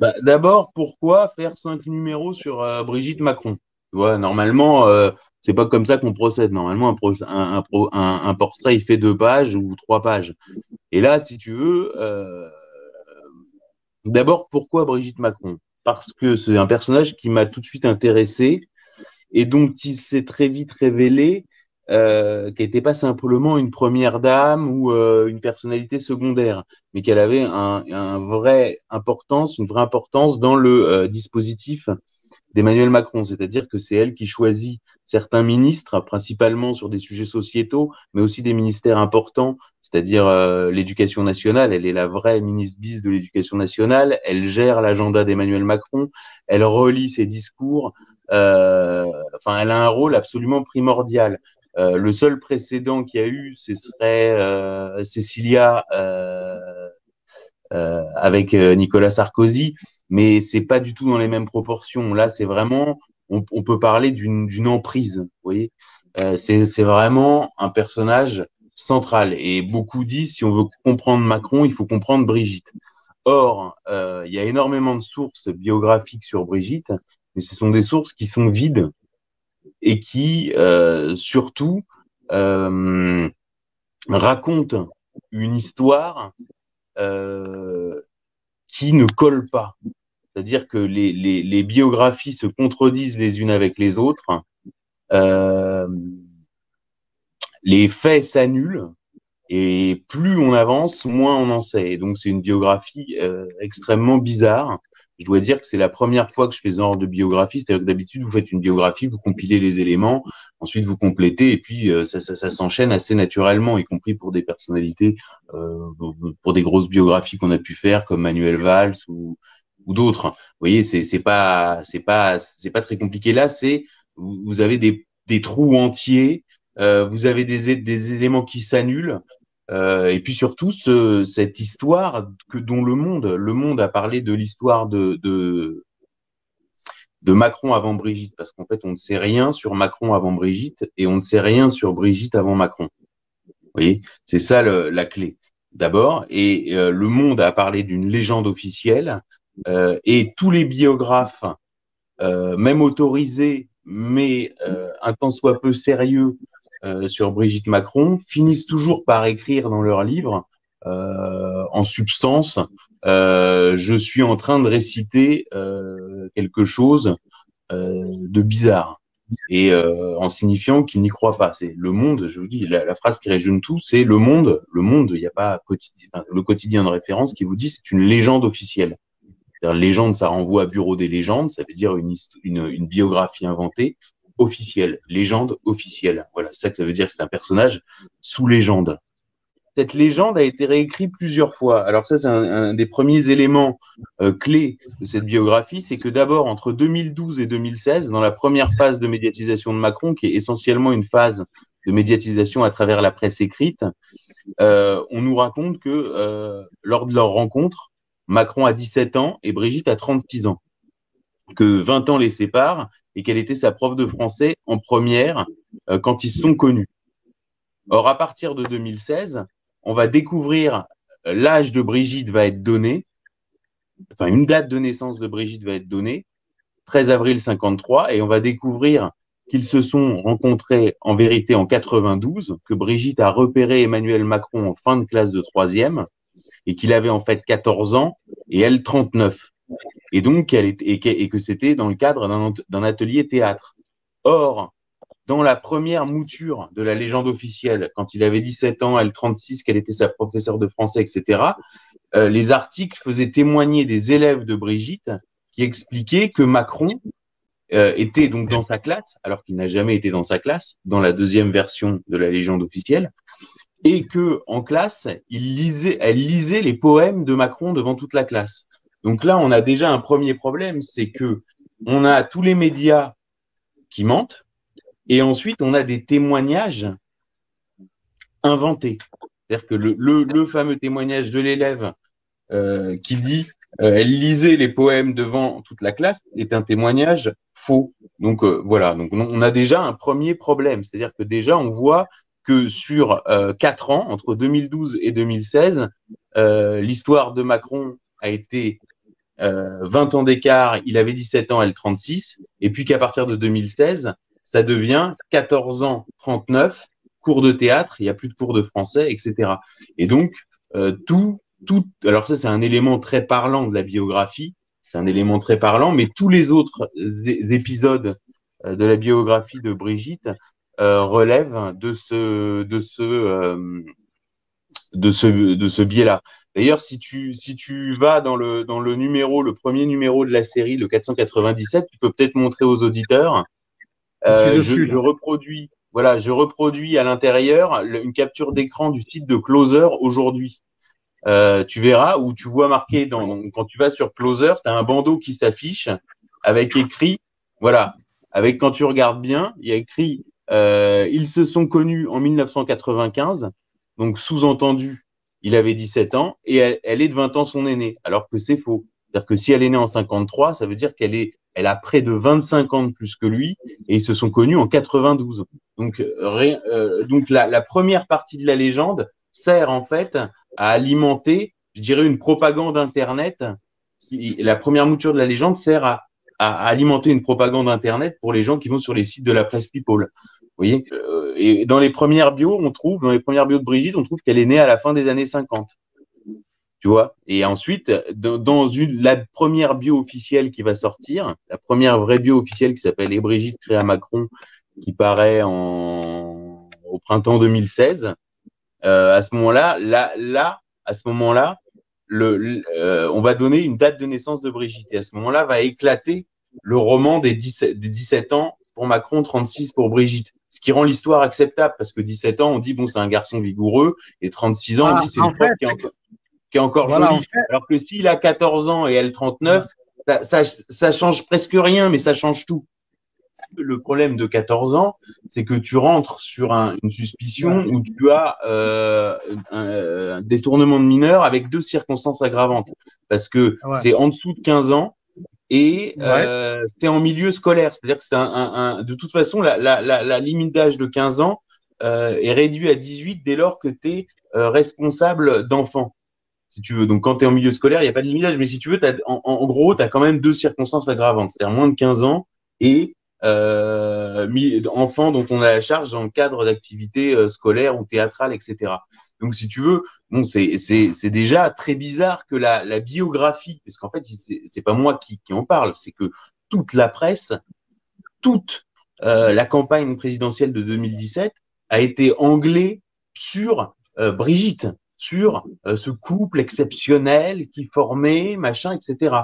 Bah, d'abord, pourquoi faire 5 numéros sur Brigitte Macron? Tu vois, normalement, c'est pas comme ça qu'on procède. Normalement, un portrait, il fait 2 pages ou 3 pages. Et là, si tu veux, d'abord, pourquoi Brigitte Macron? Parce que c'est un personnage qui m'a tout de suite intéressé et dont il s'est très vite révélé qu'elle n'était pas simplement une première dame ou une personnalité secondaire, mais qu'elle avait une vraie importance dans le dispositif d'Emmanuel Macron, c'est-à-dire que c'est elle qui choisit certains ministres, principalement sur des sujets sociétaux, mais aussi des ministères importants, c'est-à-dire l'éducation nationale. Elle est la vraie ministre bis de l'éducation nationale. Elle gère l'agenda d'Emmanuel Macron. Elle relie ses discours. Enfin, elle a un rôle absolument primordial. Le seul précédent qu'il y a eu, ce serait Cécilia avec Nicolas Sarkozy, mais c'est pas du tout dans les mêmes proportions. Là, c'est vraiment, on peut parler d'une emprise, vous voyez. C'est vraiment un personnage central. Et beaucoup disent, si on veut comprendre Macron, il faut comprendre Brigitte. Or, il y a énormément de sources biographiques sur Brigitte, mais ce sont des sources qui sont vides et qui, surtout, euh, racontent une histoire euh, qui ne colle pas. C'est-à-dire que les biographies se contredisent les unes avec les autres, euh, les faits s'annulent, et plus on avance, moins on en sait. Et donc c'est une biographie extrêmement bizarre. Je dois dire que c'est la première fois que je fais ce genre de biographie. C'est-à-dire que d'habitude, vous faites une biographie, vous compilez les éléments, ensuite vous complétez, et puis ça s'enchaîne assez naturellement, y compris pour des personnalités, pour des grosses biographies qu'on a pu faire, comme Manuel Valls ou d'autres. Vous voyez, c'est pas très compliqué. Là, vous avez des trous entiers, vous avez des éléments qui s'annulent. Et puis surtout, cette histoire dont le monde a parlé de l'histoire de Macron avant Brigitte, parce qu'en fait, on ne sait rien sur Macron avant Brigitte et on ne sait rien sur Brigitte avant Macron. Vous voyez, c'est ça la clé. D'abord, et le monde a parlé d'une légende officielle, et tous les biographes, même autorisés, mais un tant soit peu sérieux sur Brigitte Macron, finissent toujours par écrire dans leurs livres, en substance, je suis en train de réciter quelque chose de bizarre. Et en signifiant qu'ils n'y croient pas. C'est le monde, je vous dis, la phrase qui résume tout, c'est le monde, il n'y a pas quotidien, enfin, le quotidien de référence qui vous dit c'est une légende officielle. Légende, ça renvoie à Bureau des légendes, ça veut dire une biographie inventée officielle, légende officielle. Voilà, c'est ça que ça veut dire, c'est un personnage sous légende. Cette légende a été réécrite plusieurs fois. Alors ça, c'est un des premiers éléments clés de cette biographie, c'est que d'abord, entre 2012 et 2016, dans la première phase de médiatisation de Macron, qui est essentiellement une phase de médiatisation à travers la presse écrite, on nous raconte que lors de leur rencontre, Macron a 17 ans et Brigitte a 36 ans, que 20 ans les séparent et qu'elle était sa prof de français en première quand ils se sont connus. Or, à partir de 2016, on va découvrir l'âge de Brigitte va être donné, enfin une date de naissance de Brigitte va être donnée, 13 avril 53, et on va découvrir qu'ils se sont rencontrés en vérité en 92, que Brigitte a repéré Emmanuel Macron en fin de classe de troisième, et qu'il avait en fait 14 ans et elle 39. Et donc, et que c'était dans le cadre d'un atelier théâtre. Or, dans la première mouture de la légende officielle, quand il avait 17 ans, elle 36, qu'elle était sa professeure de français, etc., les articles faisaient témoigner des élèves de Brigitte qui expliquaient que Macron était donc dans sa classe, alors qu'il n'a jamais été dans sa classe, dans la deuxième version de la légende officielle, et que en classe, elle lisait les poèmes de Macron devant toute la classe. Donc là, on a déjà un premier problème, c'est que on a tous les médias qui mentent, et ensuite on a des témoignages inventés. C'est-à-dire que le fameux témoignage de l'élève qui dit elle lisait les poèmes devant toute la classe est un témoignage faux. Donc voilà, donc on a déjà un premier problème, c'est-à-dire que déjà on voit que sur 4 ans, entre 2012 et 2016, l'histoire de Macron a été 20 ans d'écart, il avait 17 ans, elle 36, et puis qu'à partir de 2016, ça devient 14 ans, 39, cours de théâtre, il n'y a plus de cours de français, etc. Et donc, alors ça c'est un élément très parlant de la biographie, c'est un élément très parlant, mais tous les autres épisodes de la biographie de Brigitte relèvent de ce biais-là. D'ailleurs, si tu vas dans le premier numéro de la série, le 497, tu peux peut-être montrer aux auditeurs. Je suis dessus, là. Je reproduis à l'intérieur une capture d'écran du site de Closer aujourd'hui. Tu verras où tu vois marqué quand tu vas sur Closer, tu as un bandeau qui s'affiche avec écrit, voilà, avec quand tu regardes bien, il y a écrit ils se sont connus en 1995, donc sous-entendu, il avait 17 ans et elle est de 20 ans son aînée, alors que c'est faux. C'est-à-dire que si elle est née en 53, ça veut dire elle a près de 25 ans de plus que lui et ils se sont connus en 92. Donc, la première partie de la légende sert en fait à alimenter, je dirais, une propagande Internet. La première mouture de la légende sert à alimenter une propagande Internet pour les gens qui vont sur les sites de la presse People. Vous voyez, et dans les premières bios de Brigitte, on trouve qu'elle est née à la fin des années 50. Tu vois, et ensuite, dans la première bio officielle qui va sortir, la première vraie bio officielle qui s'appelle Et Brigitte créa Macron, qui paraît au printemps 2016, à ce moment-là, on va donner une date de naissance de Brigitte. Et à ce moment-là, va éclater le roman des 17 ans pour Macron, 36 pour Brigitte. Ce qui rend l'histoire acceptable, parce que 17 ans, on dit, bon, c'est un garçon vigoureux, et 36 ans, on dit, c'est une prof qui est encore voilà, jolie. En fait. Alors que s'il a 14 ans et elle 39, ça change presque rien, mais ça change tout. Le problème de 14 ans, c'est que tu rentres sur une suspicion où tu as un détournement de mineur avec 2 circonstances aggravantes. Parce que c'est en dessous de 15 ans et tu es en milieu scolaire. C'est-à-dire que c'est de toute façon, la limite d'âge de 15 ans est réduite à 18 dès lors que tu es responsable d'enfant, si tu veux. Donc, quand tu es en milieu scolaire, il n'y a pas de limite d'âge. Mais si tu veux, en gros, tu as quand même 2 circonstances aggravantes. C'est-à-dire moins de 15 ans et enfants dont on a la charge dans le cadre d'activités scolaires ou théâtrales, etc. Donc, si tu veux, bon, c'est déjà très bizarre que la biographie, parce qu'en fait, c'est pas moi qui en parle, c'est que toute la presse, toute la campagne présidentielle de 2017 a été anglée sur Brigitte, sur ce couple exceptionnel qui formait, machin, etc.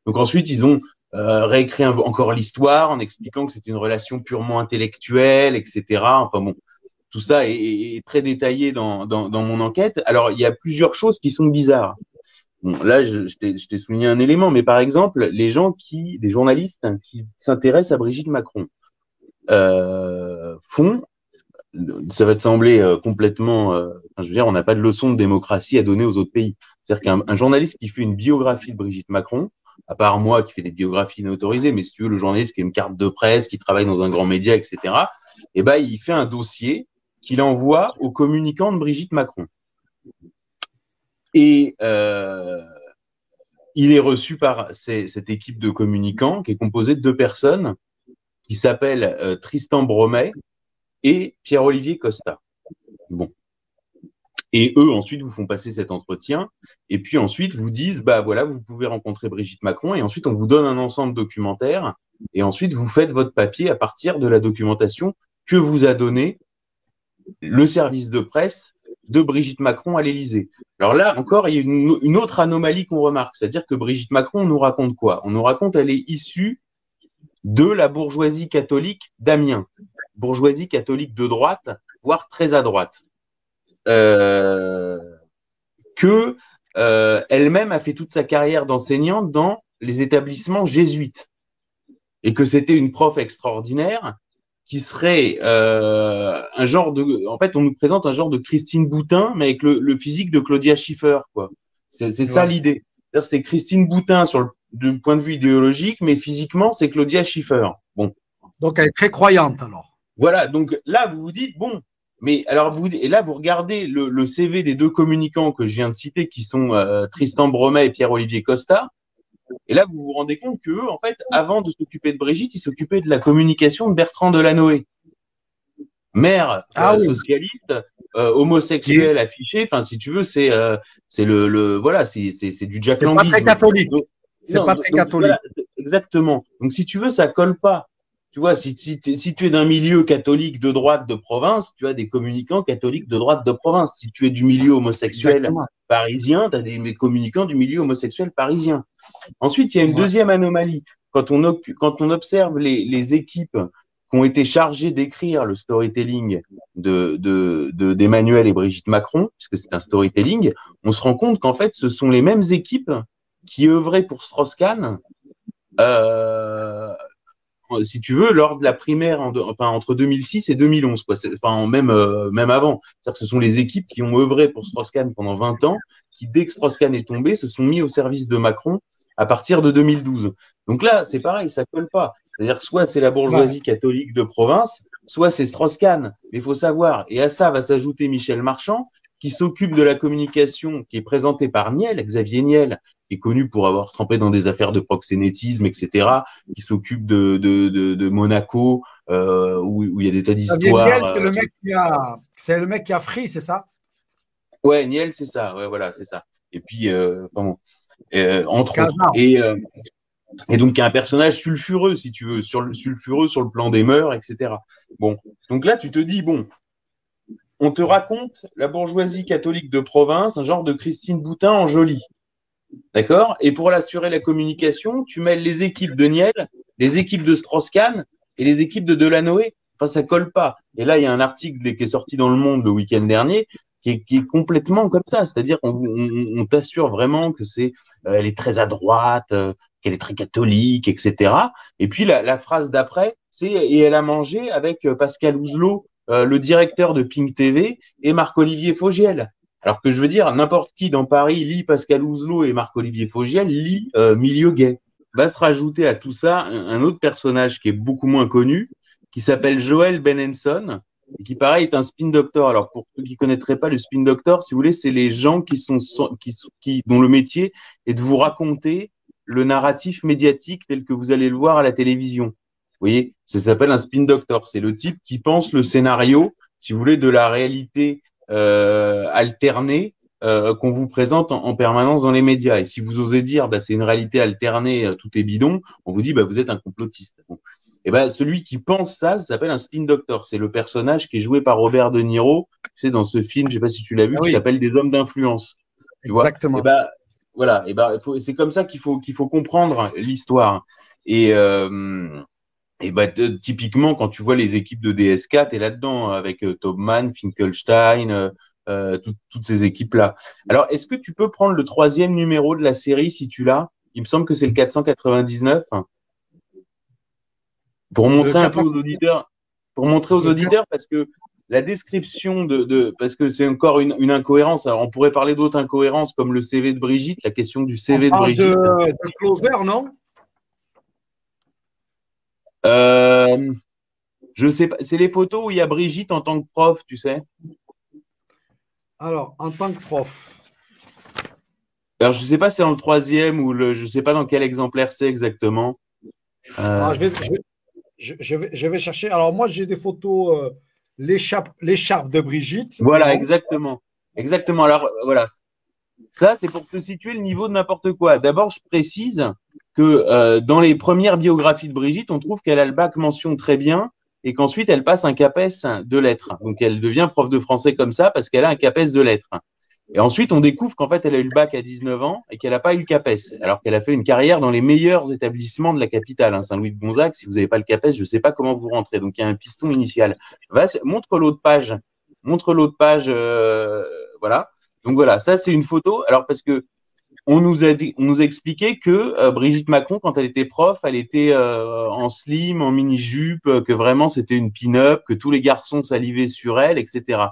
Donc ensuite, ils ont réécrit encore l'histoire en expliquant que c'était une relation purement intellectuelle, etc. Enfin bon, tout ça est très détaillé dans mon enquête. Alors, il y a plusieurs choses qui sont bizarres. Bon, là, je t'ai souligné un élément, mais par exemple, des journalistes qui s'intéressent à Brigitte Macron ça va te sembler complètement, je veux dire, on n'a pas de leçon de démocratie à donner aux autres pays. C'est-à-dire qu'un journaliste qui fait une biographie de Brigitte Macron, à part moi qui fais des biographies inautorisées, mais si tu veux, le journaliste qui a une carte de presse, qui travaille dans un grand média, etc., eh ben, il fait un dossier qu'il envoie aux communicants de Brigitte Macron. Et il est reçu par cette équipe de communicants qui est composée de 2 personnes qui s'appellent Tristan Bromet et Pierre-Olivier Costa. Bon. Et eux, ensuite, vous font passer cet entretien. Et puis ensuite, vous disent, bah voilà, vous pouvez rencontrer Brigitte Macron. Et ensuite, on vous donne un ensemble documentaire. Et ensuite, vous faites votre papier à partir de la documentation que vous a donné le service de presse de Brigitte Macron à l'Élysée. Alors là, encore, il y a une autre anomalie qu'on remarque. C'est-à-dire que Brigitte Macron, on nous raconte quoi? On nous raconte qu'elle est issue de la bourgeoisie catholique d'Amiens. Bourgeoisie catholique de droite, voire très à droite. Elle-même a fait toute sa carrière d'enseignante dans les établissements jésuites. Et que c'était une prof extraordinaire qui serait un genre de... En fait, on nous présente un genre de Christine Boutin, mais avec le physique de Claudia Schiffer, quoi. C'est ça l'idée. C'est Christine Boutin du point de vue idéologique, mais physiquement, c'est Claudia Schiffer. Bon. Donc, elle est très croyante, alors. Voilà, donc là, vous vous dites, bon, mais alors, et là, vous regardez le CV des 2 communicants que je viens de citer, qui sont Tristan Bromet et Pierre-Olivier Costa. Et là, vous vous rendez compte que, en fait, avant de s'occuper de Brigitte, il s'occupait de la communication de Bertrand Delanoë, maire Oui. socialiste, homosexuel affiché. Enfin, si tu veux, c'est voilà, c'est du C'est pas très jacklandisme. catholique. Donc, C'est pas très catholique. voilà, exactement. Donc, si tu veux, ça colle pas. Tu vois, si tu es d'un milieu catholique de droite de province, tu as des communicants catholiques de droite de province. Si tu es du milieu homosexuel Exactement. parisien, tu as des communicants du milieu homosexuel parisien. Ensuite, il y a une Ouais. deuxième anomalie. Quand on observe les équipes qui ont été chargées d'écrire le storytelling d'Emmanuel et Brigitte Macron, puisque c'est un storytelling, on se rend compte qu'en fait, ce sont les mêmes équipes qui œuvraient pour Strauss-Kahn, si tu veux, lors de la primaire entre 2006 et 2011, quoi. Même avant. C'est-à-dire que ce sont les équipes qui ont œuvré pour Strauss-Kahn pendant 20 ans, qui, dès que Strauss-Kahn est tombé, se sont mis au service de Macron à partir de 2012. Donc là, c'est pareil, ça colle pas. C'est-à-dire soit c'est la Ouais. bourgeoisie catholique de province, soit c'est Strauss-Kahn. Mais il faut savoir, et à ça va s'ajouter Michel Marchand, qui s'occupe de la communication, qui est présentée par Niel, Xavier Niel, qui est connu pour avoir trempé dans des affaires de proxénétisme, etc., qui s'occupe de Monaco, où il y a des tas Niel, d'histoires. c'est le mec qui a Free, c'est ça? Ouais, Niel, c'est ça. Ouais, voilà, c'est ça. Et puis, entre autres. Casar. Et donc, il y a un personnage sulfureux, si tu veux, sulfureux sur le plan des mœurs, etc. Bon, donc là, tu te dis, bon, on te raconte la bourgeoisie catholique de province, un genre de Christine Boutin en jolie. D'accord? Et pour l'assurer la communication, tu mêles les équipes de Niel, les équipes de Strauss-Kahn et les équipes de Delanoë. Enfin, ça colle pas. Et là, il y a un article qui est sorti dans Le Monde le week-end dernier qui est complètement comme ça. C'est-à-dire qu'on t'assure vraiment que elle est très à droite, qu'elle est très catholique, etc. Et puis la phrase d'après, et elle a mangé avec Pascal Ouzelot, le directeur de Pink TV, et Marc-Olivier Fogiel. Alors que je veux dire, n'importe qui dans Paris lit Pascal Ouzelot et Marc-Olivier Fogiel lit Milieu gay. Va se rajouter à tout ça un autre personnage qui est beaucoup moins connu, qui s'appelle Joël Benenson, et qui, pareil, est un spin doctor. Alors, pour ceux qui ne connaîtraient pas le spin doctor, si vous voulez, c'est les gens dont le métier est de vous raconter le narratif médiatique tel que vous allez le voir à la télévision. Vous voyez, ça s'appelle un spin doctor. C'est le type qui pense le scénario, si vous voulez, de la réalité alternée qu'on vous présente en permanence dans les médias. Et si vous osez dire, c'est une réalité alternée, tout est bidon, on vous dit, vous êtes un complotiste. Bon. Et celui qui pense ça s'appelle un spin doctor. C'est le personnage qui est joué par Robert De Niro, tu sais, dans ce film, je sais pas si tu l'as vu, qui s'appelle Des hommes d'influence. Tu vois? Exactement. Et voilà. C'est comme ça qu'il faut comprendre l'histoire. Et typiquement, quand tu vois les équipes de DSK, tu es là-dedans, avec Taubman, Finkelstein, toutes ces équipes-là. Alors, est-ce que tu peux prendre le 3e numéro de la série, si tu l'as? Il me semble que c'est le 499. Pour montrer un peu aux auditeurs, parce que la description parce que c'est encore une incohérence. Alors, on pourrait parler d'autres incohérences, comme le CV de Brigitte, la question du CV de Brigitte. De Clover, non? Je sais pas. C'est les photos où il y a Brigitte en tant que prof, tu sais. Alors, en tant que prof. Alors, je sais pas si c'est dans le 3e ou je sais pas dans quel exemplaire c'est exactement. Je vais chercher. Alors, moi, j'ai des photos, l'écharpe de Brigitte. Voilà, exactement. Exactement. Alors, voilà. Ça, c'est pour te situer le niveau de n'importe quoi. D'abord, je précise que dans les premières biographies de Brigitte, on trouve qu'elle a le bac mention très bien et qu'ensuite, elle passe un CAPES de lettres. Donc, elle devient prof de français comme ça parce qu'elle a un CAPES de lettres. Et ensuite, on découvre qu'en fait, elle a eu le bac à 19 ans et qu'elle n'a pas eu le CAPES, alors qu'elle a fait une carrière dans les meilleurs établissements de la capitale, Saint-Louis-de-Gonzague. Si vous n'avez pas le CAPES, je ne sais pas comment vous rentrez. Donc, il y a un piston initial. Montre l'autre page. Voilà. Donc, voilà, ça, c'est une photo. Alors, parce que on nous a expliqué que Brigitte Macron, quand elle était prof, elle était en slim, en mini-jupe, que vraiment c'était une pin-up, que tous les garçons salivaient sur elle, etc.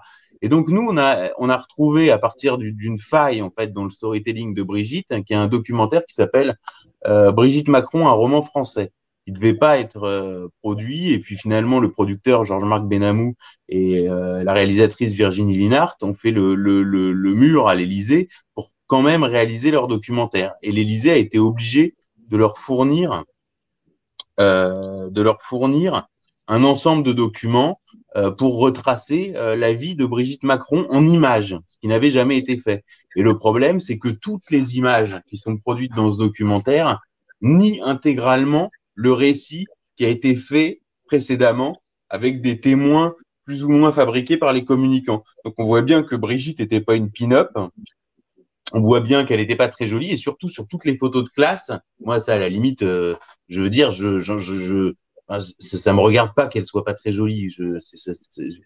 Et donc nous, on a retrouvé à partir d'une faille en fait dans le storytelling de Brigitte, qui est un documentaire qui s'appelle Brigitte Macron, un roman français, qui devait pas être produit. Et puis finalement, le producteur Georges-Marc Benamou et la réalisatrice Virginie Linhart ont fait le mur à l'Élysée pour quand même réaliser leur documentaire. Et l'Élysée a été obligé de leur fournir un ensemble de documents pour retracer la vie de Brigitte Macron en images, ce qui n'avait jamais été fait. Et le problème, c'est que toutes les images qui sont produites dans ce documentaire nient intégralement le récit qui a été fait précédemment avec des témoins plus ou moins fabriqués par les communicants. Donc on voit bien que Brigitte n'était pas une pin-up, on voit bien qu'elle n'était pas très jolie et surtout sur toutes les photos de classe, moi ça à la limite, je veux dire, ça me regarde pas qu'elle soit pas très jolie. Vous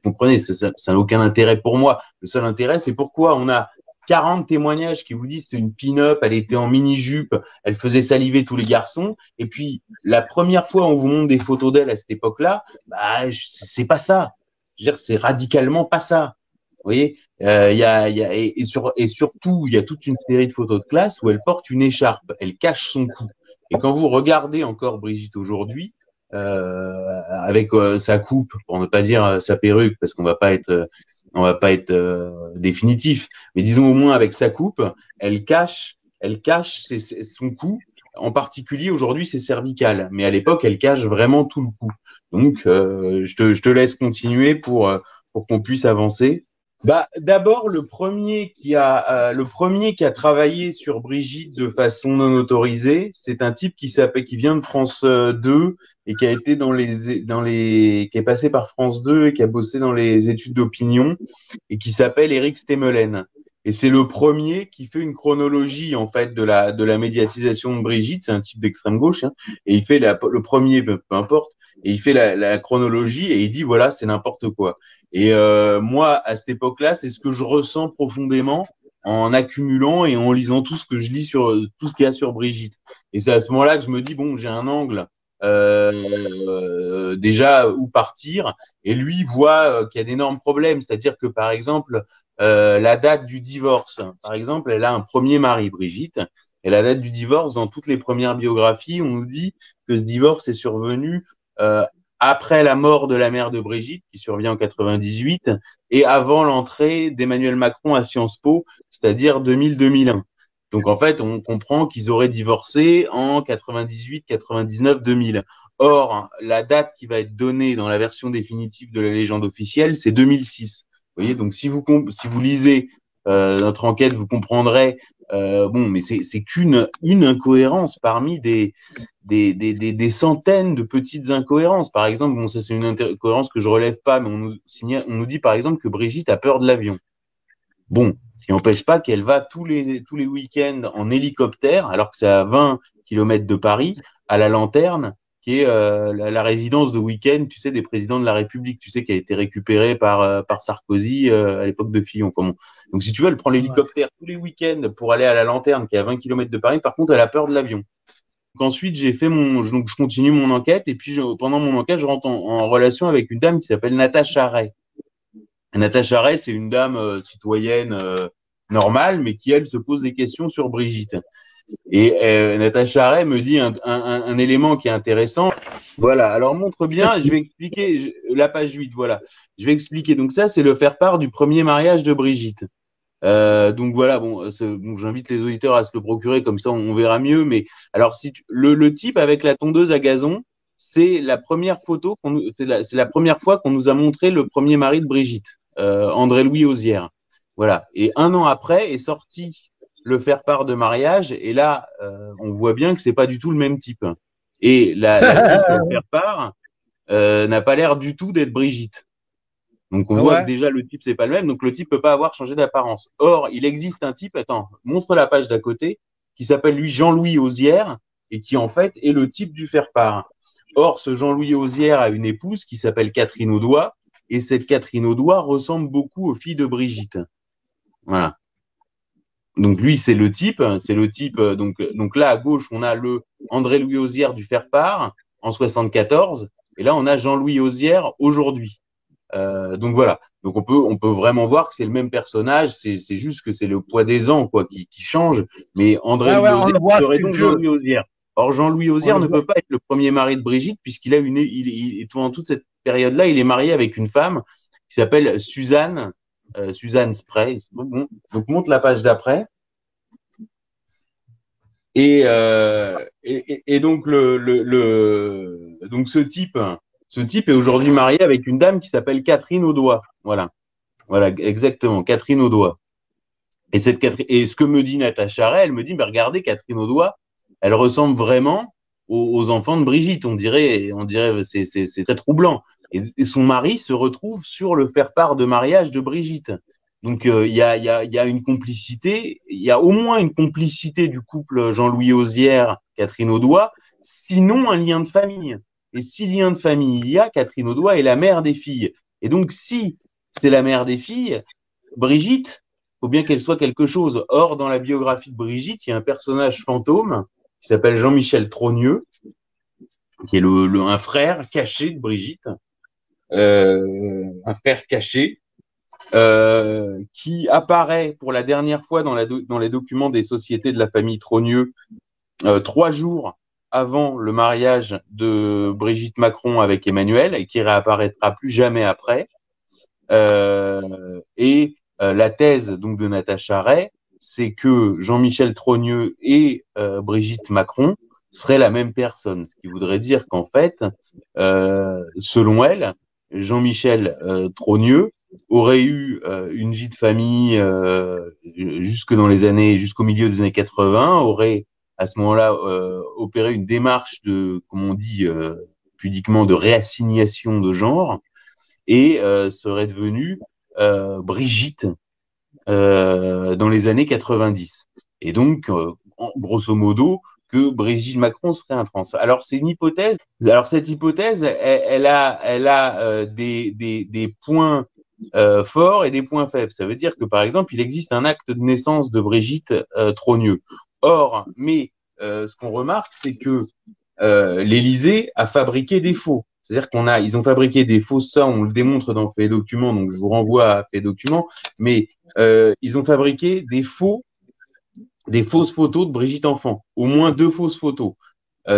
comprenez, ça n'a aucun intérêt pour moi. Le seul intérêt, c'est pourquoi on a 40 témoignages qui vous disent c'est une pin-up, elle était en mini-jupe, elle faisait saliver tous les garçons. Et puis la première fois on vous montre des photos d'elle à cette époque-là, bah c'est pas ça. Je veux dire, c'est radicalement pas ça. Vous voyez, et surtout, il y a toute une série de photos de classe où elle porte une écharpe, elle cache son cou. Et quand vous regardez encore Brigitte aujourd'hui, avec sa coupe, pour ne pas dire sa perruque, parce qu'on va pas être, définitif, mais disons au moins avec sa coupe, elle cache son cou. En particulier aujourd'hui, c'est cervical, mais à l'époque, elle cache vraiment tout le cou. Donc, je te laisse continuer pour qu'on puisse avancer. Bah, d'abord, le premier qui a travaillé sur Brigitte de façon non autorisée, c'est un type qui vient de France 2 et qui a été qui est passé par France 2 et qui a bossé dans les études d'opinion et qui s'appelle Éric Stemelen. Et c'est le premier qui fait une chronologie, en fait, de la médiatisation de Brigitte. C'est un type d'extrême gauche, hein, et il fait le premier, peu importe, et il fait la chronologie et il dit, voilà, c'est n'importe quoi. Et moi, à cette époque-là, c'est ce que je ressens profondément en accumulant et en lisant tout ce que je lis sur tout ce qu'il y a sur Brigitte. Et c'est à ce moment-là que je me dis, bon, j'ai un angle déjà où partir. Et lui voit qu'il y a d'énormes problèmes. C'est-à-dire que, par exemple, la date du divorce, par exemple, elle a un premier mari, Brigitte. Et la date du divorce, dans toutes les premières biographies, on nous dit que ce divorce est survenu après la mort de la mère de Brigitte, qui survient en 98, et avant l'entrée d'Emmanuel Macron à Sciences Po, c'est-à-dire 2000-2001. Donc en fait, on comprend qu'ils auraient divorcé en 98, 99, 2000. Or, la date qui va être donnée dans la version définitive de la légende officielle, c'est 2006. Vous voyez, donc si vous lisez notre enquête, vous comprendrez. Bon, mais c'est une incohérence parmi des centaines de petites incohérences. Par exemple, bon, ça c'est une incohérence que je relève pas, mais on nous dit par exemple que Brigitte a peur de l'avion. Bon, ce qui n'empêche pas qu'elle va tous les week-ends en hélicoptère, alors que c'est à 20 km de Paris, à la Lanterne, qui est la résidence de week-end, tu sais, des présidents de la République, tu sais, qui a été récupérée par Sarkozy à l'époque de Fillon. Enfin, bon. Donc, si tu veux, elle prend l'hélicoptère tous les week-ends pour aller à la Lanterne, qui est à 20 km de Paris. Par contre, elle a peur de l'avion. Donc, ensuite, donc je continue mon enquête, et puis pendant mon enquête, je rentre en relation avec une dame qui s'appelle Natacha Ray. Natacha Ray, c'est une dame citoyenne normale, mais qui, elle, se pose des questions sur Brigitte. Et Natacha Ray me dit un élément qui est intéressant. Voilà, alors montre bien, je vais expliquer la page 8, voilà. Je vais expliquer. Donc ça, c'est le faire-part du premier mariage de Brigitte. Donc voilà, bon, j'invite les auditeurs à se le procurer, comme ça on verra mieux. Mais alors, le type avec la tondeuse à gazon, c'est la première photo, c'est la première fois qu'on nous a montré le premier mari de Brigitte, André-Louis Auzière. Voilà. Et un an après est sorti le faire-part de mariage, et là, on voit bien que c'est pas du tout le même type. Et la fille sur le faire-part n'a pas l'air du tout d'être Brigitte. Donc on voit que déjà le type c'est pas le même, donc le type peut pas avoir changé d'apparence. Or, il existe un type, attends, montre la page d'à côté, qui s'appelle lui Jean-Louis Auzière et qui en fait est le type du faire-part. Or, ce Jean-Louis Auzière a une épouse qui s'appelle Catherine Audois, et cette Catherine Audois ressemble beaucoup aux filles de Brigitte. Voilà. Donc lui c'est le type. Donc là à gauche on a le André-Louis Auzière du faire-part en 74, et là on a Jean-Louis Auzière aujourd'hui. Donc voilà. Donc on peut vraiment voir que c'est le même personnage. C'est juste que c'est le poids des ans quoi qui change. Mais André-Louis Auzière serait donc Jean-Louis Auzière. Or Jean-Louis Auzière ne peut pas être le premier mari de Brigitte puisqu'il a pendant toute cette période-là, il est marié avec une femme qui s'appelle Suzanne Spray. Bon. Donc monte la page d'après. Et donc donc ce type est aujourd'hui marié avec une dame qui s'appelle Catherine Audois. Voilà, exactement, Catherine Audois. Et ce que me dit Natacha Ray, elle me dit, mais regardez, Catherine Audois, elle ressemble vraiment aux enfants de Brigitte. On dirait, c'est très troublant. Et son mari se retrouve sur le faire-part de mariage de Brigitte. Donc, il y a une complicité, il y a au moins une complicité du couple Jean-Louis Auzière, Catherine Audois, sinon un lien de famille. Et si lien de famille il y a, Catherine Audois est la mère des filles. Et donc, si c'est la mère des filles, Brigitte, faut bien qu'elle soit quelque chose. Or, dans la biographie de Brigitte, il y a un personnage fantôme qui s'appelle Jean-Michel Trogneux, qui est un frère caché de Brigitte, un frère caché, qui apparaît pour la dernière fois dans les documents des sociétés de la famille Trogneux 3 jours avant le mariage de Brigitte Macron avec Emmanuel et qui réapparaîtra plus jamais après. La thèse donc de Natacha Ray, c'est que Jean-Michel Trogneux et Brigitte Macron seraient la même personne, ce qui voudrait dire qu'en fait, selon elle, Jean-Michel Trogneux aurait eu une vie de famille jusqu'au milieu des années 80, aurait à ce moment-là opéré une démarche de, comme on dit pudiquement, de réassignation de genre et serait devenue Brigitte dans les années 90. Et donc, grosso modo, que Brigitte Macron serait un trans. Alors, c'est une hypothèse. Alors, cette hypothèse, elle a des points forts et des points faibles. Ça veut dire que, par exemple, il existe un acte de naissance de Brigitte Trogneux. Or, mais ce qu'on remarque, c'est que l'Élysée a fabriqué des faux. C'est-à-dire ils ont fabriqué des fausses, ça on le démontre dans Fait et Documents, donc je vous renvoie à Fait et Documents, mais ils ont fabriqué des fausses photos de Brigitte Enfant, au moins 2 fausses photos.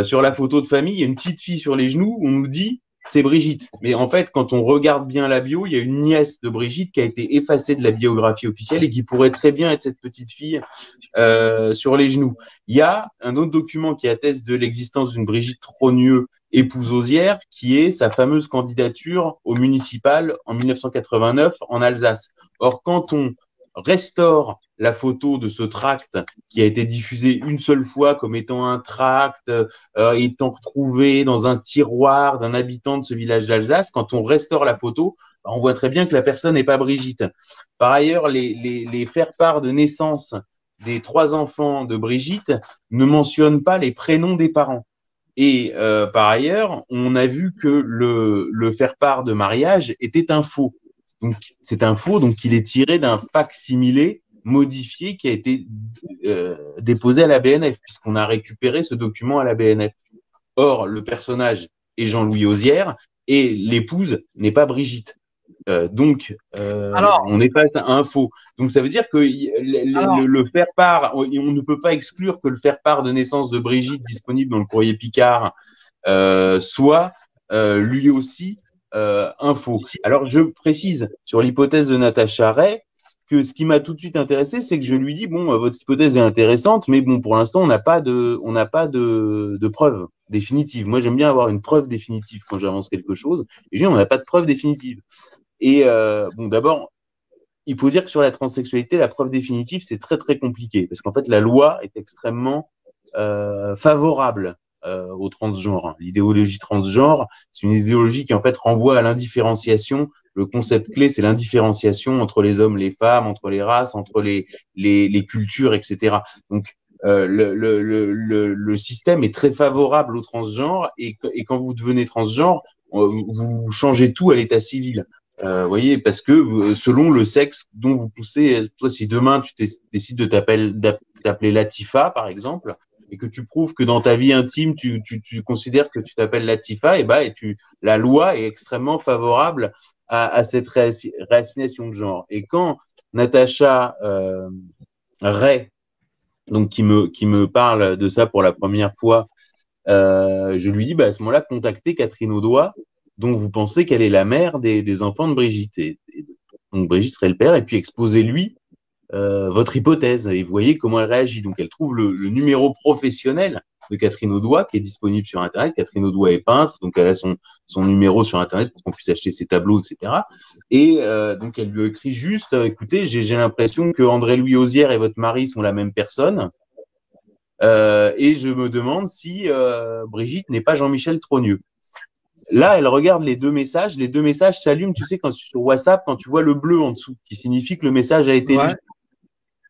Sur la photo de famille, il y a une petite fille sur les genoux, on nous dit c'est Brigitte. Mais en fait, quand on regarde bien la bio, il y a une nièce de Brigitte qui a été effacée de la biographie officielle et qui pourrait très bien être cette petite fille sur les genoux. Il y a un autre document qui atteste de l'existence d'une Brigitte Trogneux, épouse Auzière, qui est sa fameuse candidature au municipal en 1989 en Alsace. Or, quand on restaure la photo de ce tract qui a été diffusé une seule fois comme étant un tract étant retrouvé dans un tiroir d'un habitant de ce village d'Alsace, quand on restaure la photo, on voit très bien que la personne n'est pas Brigitte. Par ailleurs, les faire-part de naissance des 3 enfants de Brigitte ne mentionnent pas les prénoms des parents. Et par ailleurs, on a vu que le faire-part de mariage était un faux. Donc, c'est un faux, donc il est tiré d'un fac-similé modifié qui a été déposé à la BNF, puisqu'on a récupéré ce document à la BNF. Or, le personnage est Jean-Louis Auzière et l'épouse n'est pas Brigitte. Donc, on n'est pas à un faux. Donc, ça veut dire que le faire-part, on ne peut pas exclure que le faire-part de naissance de Brigitte disponible dans le courrier Picard soit lui aussi un faux. Alors, je précise sur l'hypothèse de Natacha Ray que ce qui m'a tout de suite intéressé, c'est que je lui dis bon, votre hypothèse est intéressante, mais bon, pour l'instant, on n'a pas de preuve définitive. Moi, j'aime bien avoir une preuve définitive quand j'avance quelque chose. Et je dis on n'a pas de preuve définitive. Et bon, d'abord, il faut dire que sur la transsexualité, la preuve définitive, c'est très très compliqué parce qu'en fait, la loi est extrêmement favorable au transgenre. L'idéologie transgenre, c'est une idéologie qui en fait renvoie à l'indifférenciation. Le concept clé, c'est l'indifférenciation entre les hommes, les femmes, entre les races, entre les cultures, etc. Donc, le système est très favorable au transgenre et quand vous devenez transgenre, vous changez tout à l'état civil. Voyez, parce que selon le sexe dont vous poussez, toi, si demain tu décides de t'appeler Latifa, par exemple, et que tu prouves que dans ta vie intime, tu considères que tu t'appelles Latifa, la loi est extrêmement favorable à cette réassignation de genre. Et quand Natacha Ray, donc qui me parle de ça pour la première fois, je lui dis, à ce moment-là, contactez Catherine Audois, dont vous pensez qu'elle est la mère des enfants de Brigitte. Donc Brigitte serait le père, et puis exposez-lui votre hypothèse et vous voyez comment elle réagit. Donc, elle trouve le numéro professionnel de Catherine Audois qui est disponible sur Internet. Catherine Audois est peintre, donc elle a son numéro sur Internet pour qu'on puisse acheter ses tableaux, etc. Et donc, elle lui écrit juste, écoutez, j'ai l'impression que André-Louis Auzière et votre mari sont la même personne. Et je me demande si Brigitte n'est pas Jean-Michel Trogneux. Là, elle regarde les deux messages s'allument, tu sais, quand sur WhatsApp, quand tu vois le bleu en dessous, qui signifie que le message a été lu.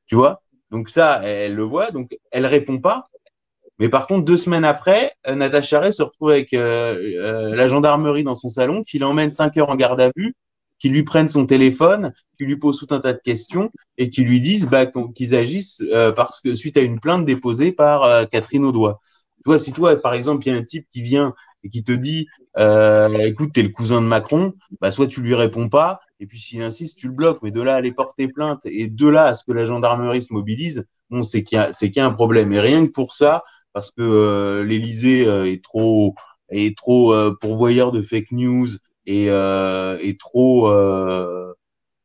Tu vois? Donc ça, elle le voit, donc elle répond pas. Mais par contre, 2 semaines après, Natacha Ray se retrouve avec la gendarmerie dans son salon, qui l'emmène 5 heures en garde à vue, qui lui prennent son téléphone, qui lui posent tout un tas de questions et qui lui disent qu'ils agissent parce que suite à une plainte déposée par Catherine Audois. Tu vois, si toi, par exemple, il y a un type qui vient et qui te dit écoute, t'es le cousin de Macron, bah soit tu lui réponds pas, et puis s'il insiste, tu le bloques. Mais de là à aller porter plainte et de là à ce que la gendarmerie se mobilise, bon, c'est qu'il y a un problème. Et rien que pour ça, parce que l'Élysée est trop pourvoyeur de fake news et trop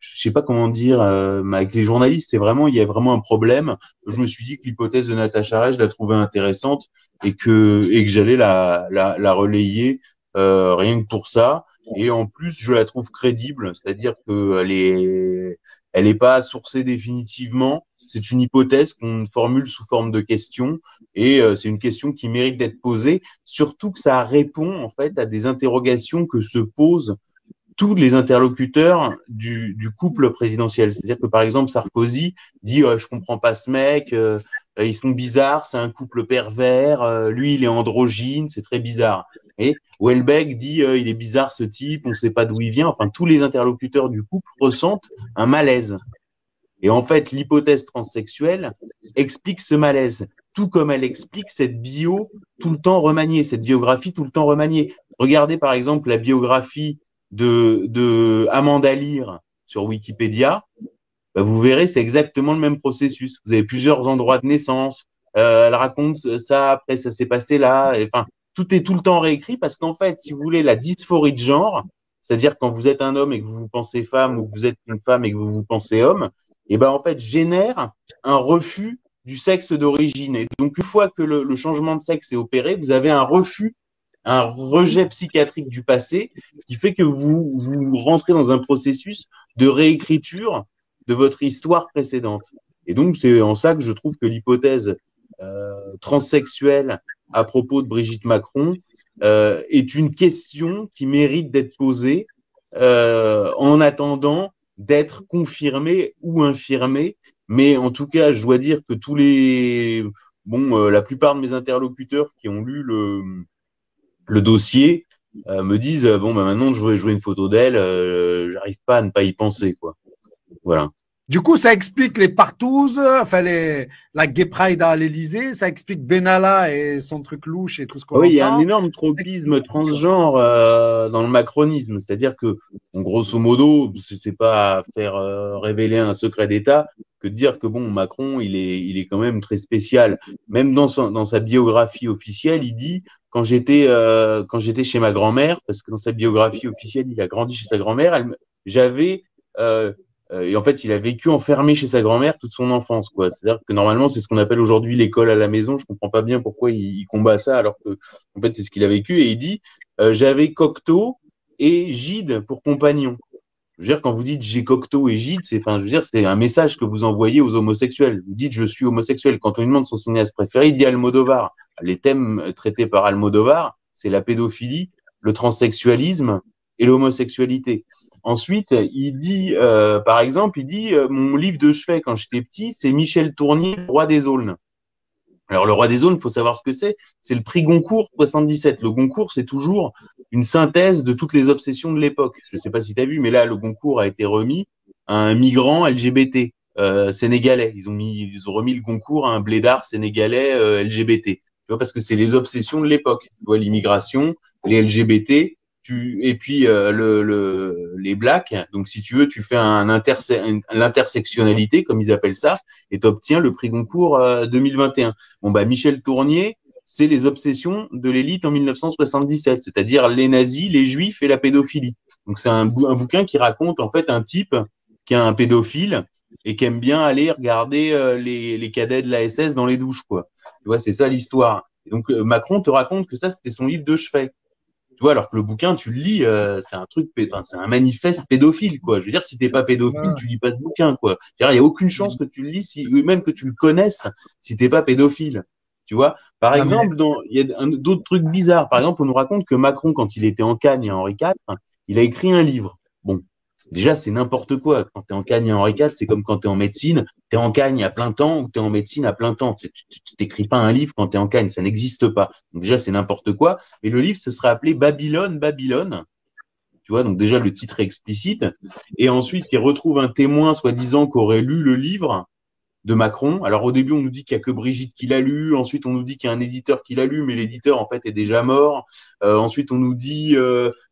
je sais pas comment dire mais avec les journalistes, il y a vraiment un problème. Je me suis dit que l'hypothèse de Natacha Ray, je la trouvais intéressante et que j'allais la relayer rien que pour ça. Et en plus, je la trouve crédible, c'est-à-dire elle est pas sourcée définitivement. C'est une hypothèse qu'on formule sous forme de question et c'est une question qui mérite d'être posée, surtout que ça répond en fait à des interrogations que se posent tous les interlocuteurs du couple présidentiel. C'est-à-dire que par exemple Sarkozy dit je comprends pas ce mec, ils sont bizarres, c'est un couple pervers, lui il est androgyne, c'est très bizarre. Et Houellebecq dit il est bizarre ce type, on sait pas d'où il vient. Enfin tous les interlocuteurs du couple ressentent un malaise. Et en fait, l'hypothèse transsexuelle explique ce malaise, tout comme elle explique cette bio tout le temps remaniée, cette biographie tout le temps remaniée. Regardez par exemple la biographie de Amanda Lear sur Wikipédia, bah, vous verrez, c'est exactement le même processus. Vous avez plusieurs endroits de naissance, elle raconte ça, après ça s'est passé là, et, enfin, tout est tout le temps réécrit parce qu'en fait, si vous voulez, la dysphorie de genre, c'est-à-dire quand vous êtes un homme et que vous vous pensez femme ou que vous êtes une femme et que vous vous pensez homme, et ben en fait génère un refus du sexe d'origine. Et donc une fois que le changement de sexe est opéré, vous avez un rejet psychiatrique du passé qui fait que vous rentrez dans un processus de réécriture de votre histoire précédente. Et donc c'est en ça que je trouve que l'hypothèse transsexuelle à propos de Brigitte Macron est une question qui mérite d'être posée en attendant d'être confirmé ou infirmé. Mais en tout cas, je dois dire que la plupart de mes interlocuteurs qui ont lu le dossier me disent bon, bah, maintenant, je veux jouer une photo d'elle, j'arrive pas à ne pas y penser, quoi. Voilà. Du coup, ça explique les partouzes, enfin la Gay Pride à l'Élysée, ça explique Benalla et son truc louche et tout ce qu'on Oui, il y a un entend. énorme tropisme transgenre dans le macronisme, c'est-à-dire que, bon, grosso modo, c'est pas à faire révéler un secret d'État que de dire que bon, Macron, il est quand même très spécial. Même dans sa biographie officielle, il dit quand j'étais chez ma grand-mère, parce que dans sa biographie officielle, il a grandi chez sa grand-mère, j'avais et en fait, il a vécu enfermé chez sa grand-mère toute son enfance, quoi. C'est-à-dire que normalement, c'est ce qu'on appelle aujourd'hui l'école à la maison. Je comprends pas bien pourquoi il combat ça, alors que en fait, c'est ce qu'il a vécu. Et il dit, j'avais Cocteau et Gide pour compagnons. Je veux dire, quand vous dites j'ai Cocteau et Gide, je veux dire, c'est un message que vous envoyez aux homosexuels. Vous dites je suis homosexuel. Quand on lui demande son cinéaste préféré, il dit Almodovar. Les thèmes traités par Almodovar, c'est la pédophilie, le transsexualisme et l'homosexualité. Ensuite, il dit, par exemple, mon livre de chevet quand j'étais petit, c'est Michel Tournier, Le Roi des Aulnes. Alors, Le Roi des Aulnes, il faut savoir ce que c'est. C'est le prix Goncourt 77. Le Goncourt, c'est toujours une synthèse de toutes les obsessions de l'époque. Je ne sais pas si tu as vu, mais là, le Goncourt a été remis à un migrant LGBT sénégalais. Ils ont remis le Goncourt à un blédard sénégalais LGBT. Tu vois, parce que c'est les obsessions de l'époque. Tu vois, l'immigration, les LGBT, et puis les blacks. Donc, si tu veux, tu fais l'intersectionnalité, comme ils appellent ça, et tu obtiens le prix Goncourt 2021. Bon, bah, Michel Tournier, c'est les obsessions de l'élite en 1977, c'est-à-dire les nazis, les juifs et la pédophilie. Donc, c'est un bouquin qui raconte en fait un type qui est un pédophile et qui aime bien aller regarder les cadets de la SS dans les douches, quoi. Tu vois, c'est ça l'histoire. Et donc Macron te raconte que ça, c'était son livre de chevet. Tu vois, alors que le bouquin, tu le lis, c'est un truc, enfin, c'est un manifeste pédophile, quoi. Je veux dire, si t'es pas pédophile, Ouais. tu lis pas ce bouquin, quoi. Il y a aucune chance que tu le lis, ou même que tu le connaisses, si t'es pas pédophile. Tu vois, par Non, mais exemple, il y a d'autres trucs bizarres. Par exemple, on nous raconte que Macron, quand il était en Cagne à Henri IV, il a écrit un livre. Bon, déjà, c'est n'importe quoi. Quand tu es en Cagne à Henri IV, c'est comme quand tu es en médecine. Tu es en Cagne à plein temps ou tu es en médecine à plein temps. Tu t'écris pas un livre quand tu es en Cagne, ça n'existe pas. Donc déjà, c'est n'importe quoi. Et le livre, ce serait appelé Babylone, Babylone. Tu vois, donc déjà, le titre est explicite. Et ensuite, il retrouve un témoin, soi-disant, qui aurait lu le livre de Macron. Alors au début, on nous dit qu'il y a que Brigitte qui l'a lu. Ensuite, on nous dit qu'il y a un éditeur qui l'a lu, mais l'éditeur en fait est déjà mort. Ensuite, on nous dit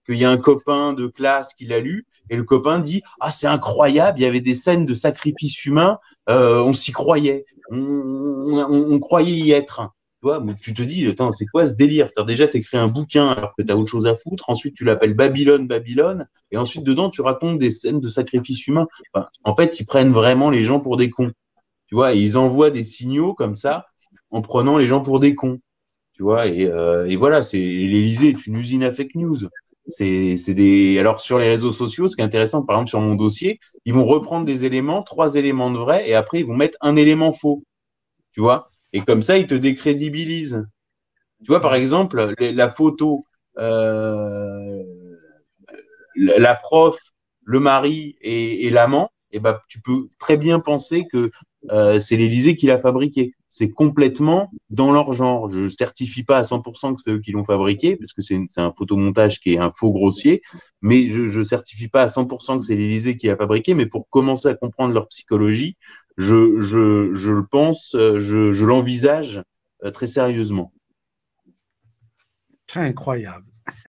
qu'il y a un copain de classe qui l'a lu. Et le copain dit ah c'est incroyable, il y avait des scènes de sacrifice humain, on s'y croyait, on croyait y être. Tu vois, mais tu te dis attends c'est quoi ce délire? C'est-à-dire déjà t'écris un bouquin alors que t'as autre chose à foutre. Ensuite tu l'appelles Babylone, Babylone, et ensuite dedans tu racontes des scènes de sacrifice humain. Enfin, en fait, ils prennent vraiment les gens pour des cons. Tu vois, et ils envoient des signaux comme ça en prenant les gens pour des cons. Tu vois, et voilà, l'Élysée est une usine à fake news. Alors sur les réseaux sociaux, ce qui est intéressant, par exemple sur mon dossier, ils vont reprendre des éléments, 3 éléments de vrai, et après ils vont mettre un élément faux. Tu vois, et comme ça ils te décrédibilisent. Tu vois, par exemple, la photo, euh, la prof, le mari et l'amant, et ben, tu peux très bien penser que c'est l'Élysée qui l'a fabriqué. C'est complètement dans leur genre. Je certifie pas à 100% que c'est eux qui l'ont fabriqué, parce que c'est un photomontage qui est un faux grossier, mais je certifie pas à 100% que c'est l'Élysée qui l'a fabriqué, mais pour commencer à comprendre leur psychologie, je le pense, je l'envisage très sérieusement. c'est incroyable.